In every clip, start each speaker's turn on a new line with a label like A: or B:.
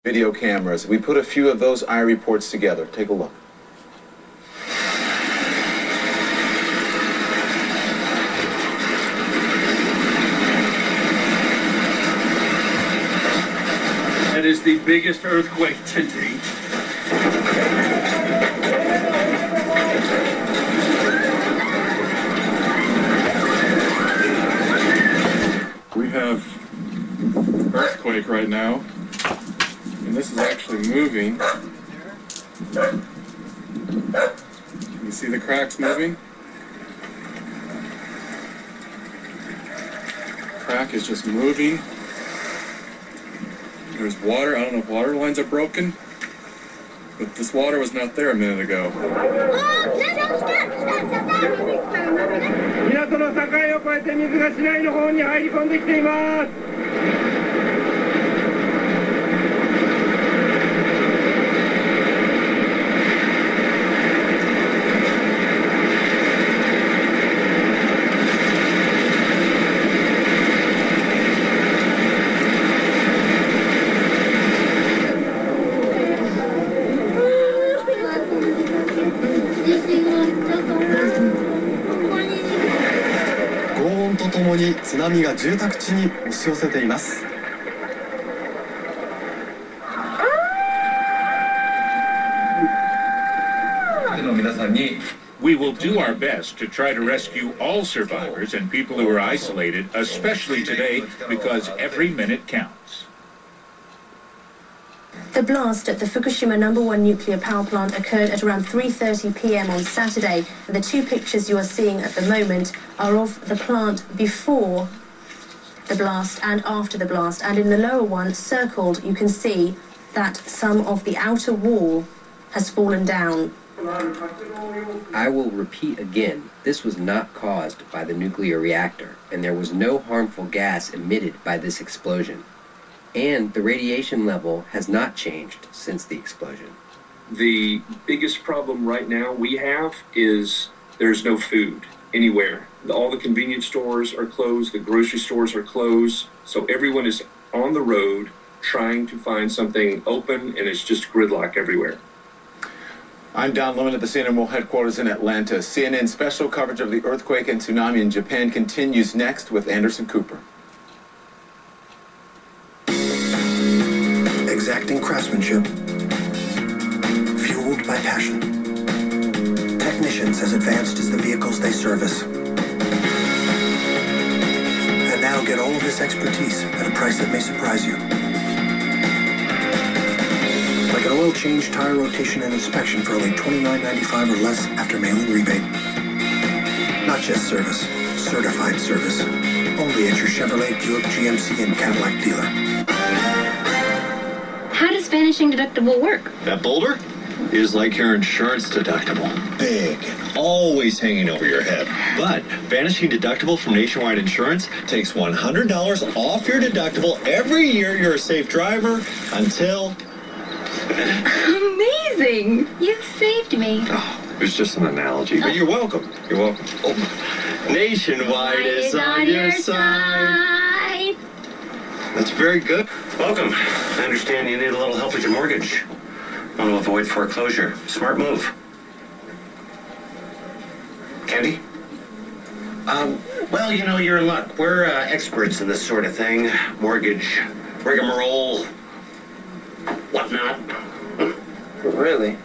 A: video cameras. We put a few of those eye reports together. Take a look.
B: That is the biggest earthquake to date.
C: We have earthquake right now, and this is actually moving. Can you see the cracks moving? Crack is just moving. There's water. I don't know if water lines are broken, but this water was not there a minute ago.
D: 港の境を越えて水が市内の方に入り込んできています。
E: 轟音とともに津波が住宅地に押し寄せています。
F: We will do our best to try to rescue all survivors and people who are isolated, especially today, because every minute counts.
G: The blast at the Fukushima No. 1 nuclear power plant occurred at around 3:30 p.m. on Saturday. The two pictures you are seeing at the moment are of the plant before the blast and after the blast. And in the lower one, circled, you can see that some of the outer wall has fallen down.
H: I will repeat again, this was not caused by the nuclear reactor, and there was no harmful gas emitted by this explosion. And the radiation level has not changed since the explosion.
I: The biggest problem right now we have is there's no food anywhere. All the convenience stores are closed, the grocery stores are closed, so everyone is on the road trying to find something open, and it's just gridlock everywhere.
A: I'm Don Lemon at the CNN World Headquarters in Atlanta. CNN special coverage of the earthquake and tsunami in Japan continues next with Anderson Cooper.
J: Exacting craftsmanship, fueled by passion. Technicians as advanced as the vehicles they service. And now get all of this expertise at a price that may surprise you. Like an oil change, tire rotation, and inspection for only $29.95 or less after mailing rebate. Not just service, certified service. Only at your Chevrolet, Buick, GMC, and Cadillac dealer.
K: How does vanishing deductible work?
L: That boulder is like your insurance deductible. Big and always hanging over your head. But vanishing deductible from Nationwide Insurance takes $100 off your deductible every year you're a safe driver until...
K: Amazing! You've saved me.
L: Oh, it was just an analogy, but you're welcome. You're welcome. Oh. Nationwide is on your side. That's very good.
M: Welcome. I understand you need a little help with your mortgage. Want to avoid foreclosure. Smart move. Candy? Well, you know, you're in luck. We're experts in this sort of thing. Mortgage, rigmarole, whatnot.
A: Really?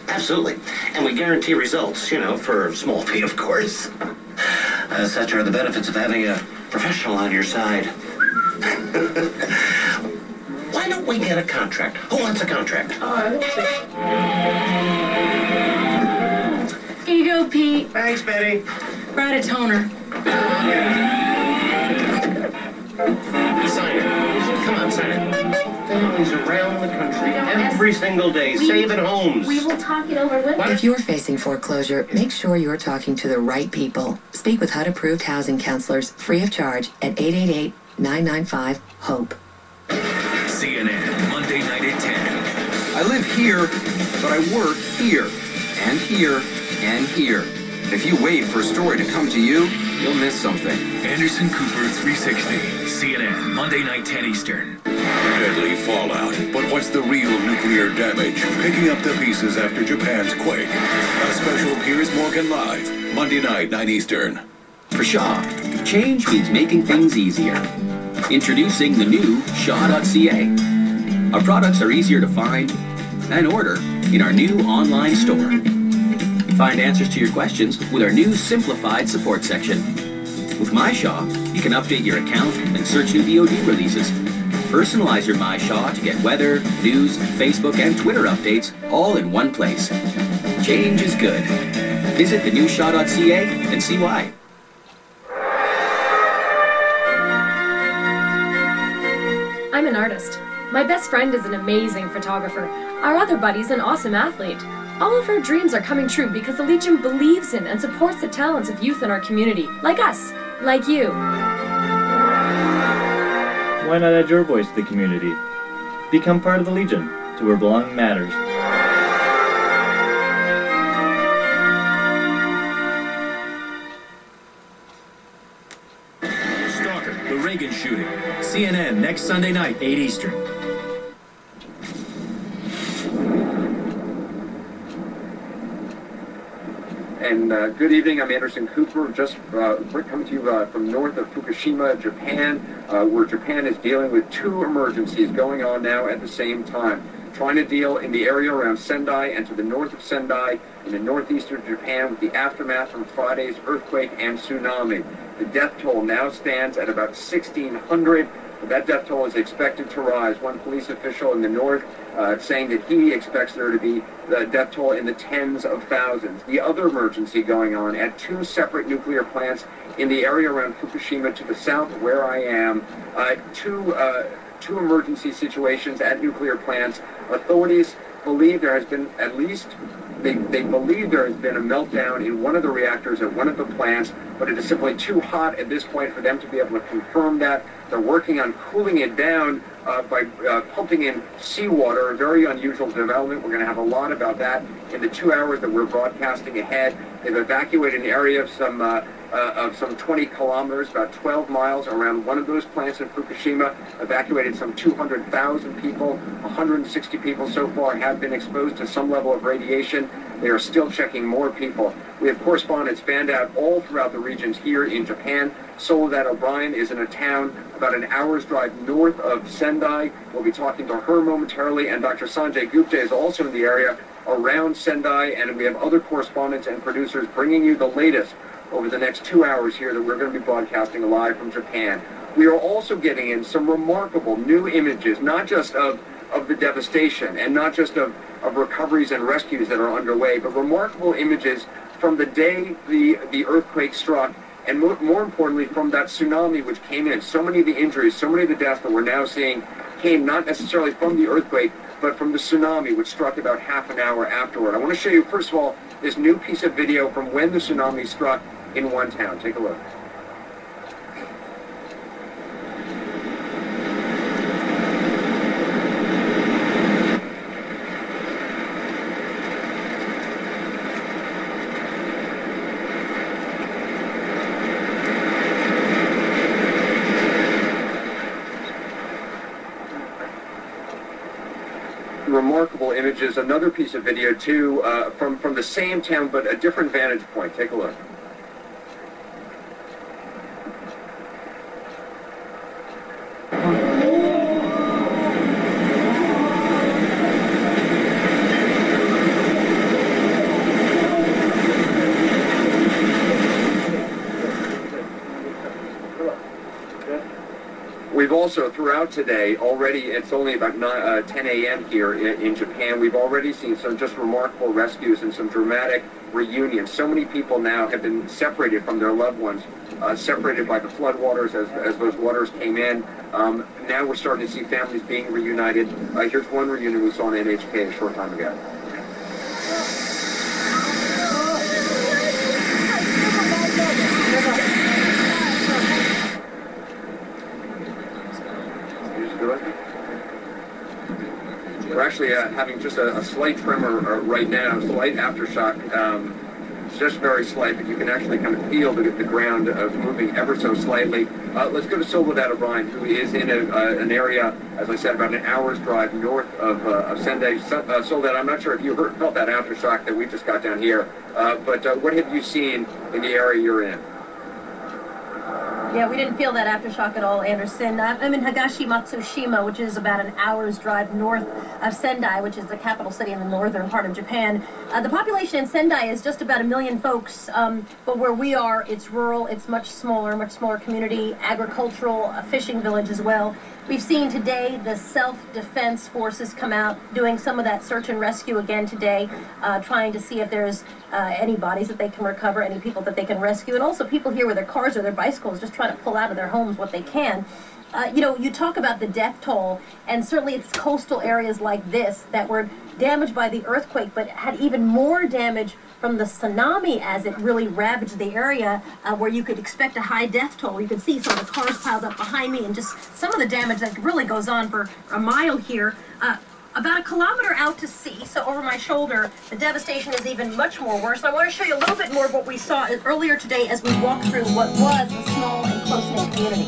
M: Absolutely. And we guarantee results, you know, for a small fee, of course. Such are the benefits of having a professional on your side. Why don't we get a contract? Who wants a contract?
K: Here you go, Pete.
M: Thanks, Betty.
K: Write a toner.
M: Sign it. Come on, sign it. Families around the country every single day, saving homes.
K: We will talk it over with.
N: If you're facing foreclosure, make sure you're talking to the right people. Speak with HUD-approved housing counselors free of charge at 888-995-HOPE.
O: CNN, Monday night at 10.
P: I live here, but I work here, and here, and here. If you wait for a story to come to you, you'll miss something.
O: Anderson Cooper 360, CNN, Monday night 10 Eastern. deadly fallout. But what's the real nuclear damage? Picking up the pieces after Japan's quake. A special Piers Morgan Live, Monday night, 9 Eastern.
Q: For Shaw, change means making things easier. Introducing the new Shaw.ca. Our products are easier to find and order in our new online store. Find answers to your questions with our new simplified support section. With My Shaw, you can update your account and search new VOD releases. Personalize your My Shaw to get weather, news, Facebook, and Twitter updates all in one place. Change is good. Visit the new Shaw.ca and see why.
R: I'm an artist. My best friend is an amazing photographer. Our other buddy's an awesome athlete. All of our dreams are coming true because the Legion believes in and supports the talents of youth in our community, like us, like you.
S: Why not add your voice to the community? Become part of the Legion, to where belonging matters.
T: Stalker, the Reagan shooting. CNN next Sunday night, 8 Eastern.
U: And good evening, I'm Anderson Cooper, just coming to you from north of Fukushima, Japan, where Japan is dealing with two emergencies going on now at the same time. Trying to deal in the area around Sendai and to the north of Sendai in the northeast of Japan with the aftermath from Friday's earthquake and tsunami. The death toll now stands at about 1,600. That death toll is expected to rise. One police official in the north saying that he expects there to be the death toll in the tens of thousands. The other emergency going on at two separate nuclear plants in the area around Fukushima to the south of where I am. Two emergency situations at nuclear plants. Authorities believe there has been at least, they believe there has been a meltdown in one of the reactors at one of the plants, but it is simply too hot at this point for them to be able to confirm that. They're working on cooling it down by pumping in seawater, a very unusual development. We're going to have a lot about that in the 2 hours that we're broadcasting ahead. They've evacuated an area of some 20 kilometers, about 12 miles around one of those plants in Fukushima, evacuated some 200,000 people. 160 people so far have been exposed to some level of radiation. They are still checking more people. We have correspondents fanned out all throughout the regions here in Japan. Soledad O'Brien is in a town about an hour's drive north of Sendai. We'll be talking to her momentarily, and Dr. Sanjay Gupta is also in the area around Sendai, and we have other correspondents and producers bringing you the latest over the next 2 hours here that we're going to be broadcasting live from Japan. We are also getting in some remarkable new images, not just of the devastation and not just of recoveries and rescues that are underway, but remarkable images from the day the earthquake struck, and more importantly from that tsunami which came in. So many of the injuries, so many of the deaths that we're now seeing came not necessarily from the earthquake, but from the tsunami which struck about half an hour afterward. I want to show you, first of all, this new piece of video from when the tsunami struck in one town. Take a look. Remarkable images. Another piece of video too from the same town but a different vantage point. Take a look. We've also, throughout today, already, it's only about 10 a.m. here in Japan, we've already seen some just remarkable rescues and some dramatic reunions. So many people now have been separated from their loved ones, separated by the floodwaters as those waters came in. Now we're starting to see families being reunited. Here's one reunion we saw on NHK a short time ago. We're actually having just a slight tremor right now, slight aftershock just very slight, but you can actually kind of feel the ground moving ever so slightly. Let's go to Soledad O'Brien, who is in an area, as I said, about an hour's drive north of Sendai. Soledad, I'm not sure if you felt that aftershock that we just got down here, but what have you seen in the area you're in?
B: Yeah, we didn't feel that aftershock at all, Anderson. I'm in Higashi Matsushima, which is about an hour's drive north of Sendai, which is the capital city in the northern part of Japan. The population in Sendai is just about 1 million folks, but where we are, it's rural, it's much smaller community, agricultural, a fishing village as well. We've seen today the self-defense forces come out doing some of that search and rescue again today, trying to see if there's any bodies that they can recover, any people that they can rescue, and also people here with their cars or their bicycles just trying to pull out of their homes what they can. You know, you talk about the death toll, and certainly it's coastal areas like this that were damaged by the earthquake, but had even more damage from the tsunami as it really ravaged the area, where you could expect a high death toll. You can see some of the cars piled up behind me and just some of the damage that really goes on for a mile here. About 1 kilometer out to sea, so over my shoulder, the devastation is even much more worse. I want to show you a little bit more of what we saw earlier today as we walked through what was a small and close-knit community.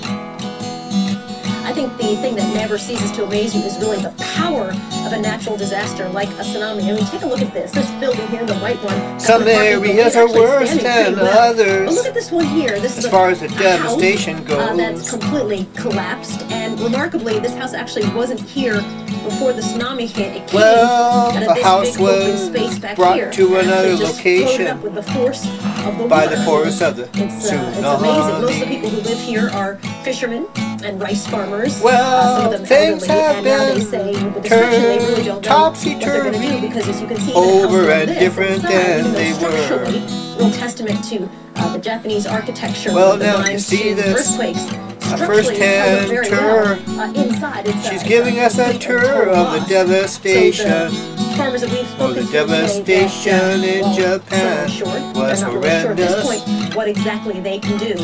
B: I think the thing that never ceases to amaze you is really the power of a natural disaster like a tsunami. I mean, take a look at this. This building here, the white one.
V: Some areas are worse than others.
B: But look at this one here. This is
V: as far as the devastation goes.
B: That's completely collapsed. And remarkably, this house actually wasn't here before the tsunami hit. It came out of
V: the
B: this
V: house
B: big open
V: was
B: space back
V: brought
B: here.
V: to another
B: It just
V: location
B: up with the force of the
V: by
B: water.
V: the force of the
B: It's amazing. Most of the people who live here are fishermen and rice farmers.
V: Well,
B: some of them
V: things
B: elderly,
V: have
B: and now they
V: been
B: say with the destruction they really don't know what they're going to do, because as you can see,
V: over
B: and
V: and different than they were.
B: Real testament to the Japanese architecture.
V: Well,
B: the
V: now
B: mines,
V: you see
B: the
V: this
B: earthquakes.
V: a first-hand tour.
B: Inside,
V: She's giving us a tour of the devastation.
B: Farmers that we've spoken
V: the
B: to
V: devastation
B: today,
V: in Japan was
B: they're not really sure at this
V: horrendous.
B: point what exactly they can do.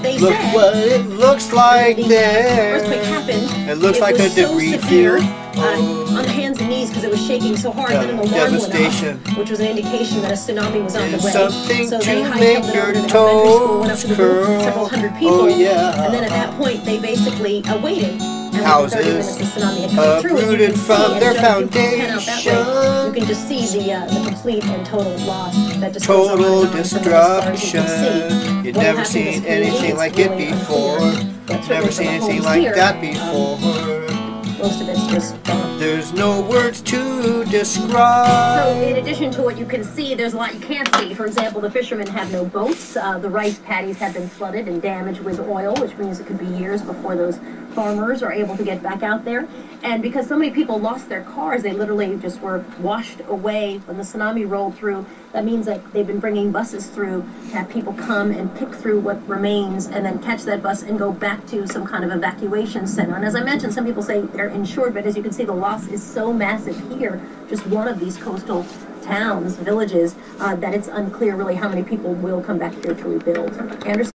B: They
V: Look
B: said
V: what it looks like
B: the
V: there.
B: earthquake happened.
V: It looks like
B: was
V: a debris
B: so severe,
V: field.
B: on the hands and knees because it was shaking so hard that an alarm
V: devastation.
B: went off, which was an indication that a tsunami was on the way.
V: Something
B: so
V: to
B: they
V: make
B: hightailed it
V: your
B: over to the elementary school, went up to the roof,
V: toes
B: several hundred
V: curl.
B: people,
V: Oh, yeah.
B: and then at that point they basically waited. And
V: Houses
B: within 30 minutes, the tsunami had come through, and you
V: uprooted
B: can
V: from
B: see,
V: their
B: as John, if you pan out that way,
V: foundation.
B: you can just see the complete and total loss that just
V: Total
B: goes on as far as you
V: destruction.
B: can see.
V: You've
B: What
V: never
B: happened
V: seen
B: is really,
V: anything
B: it's
V: like it
B: really
V: before.
B: That's
V: Never
B: really
V: seen
B: for the
V: anything
B: homes
V: like
B: here.
V: that before.
B: Most of it's just gone.
V: There's no words to
B: So
V: describe.
B: in addition to what you can see, there's a lot you can't see. For example, the fishermen have no boats. The rice paddies have been flooded and damaged with oil, which means it could be years before those farmers are able to get back out there. And because so many people lost their cars, they literally just were washed away when the tsunami rolled through. That means that they've been bringing buses through to have people come and pick through what remains and then catch that bus and go back to some kind of evacuation center. And as I mentioned, some people say they're insured, but as you can see, the loss is so massive here, just one of these coastal towns, villages, that it's unclear really how many people will come back here to rebuild. Anderson?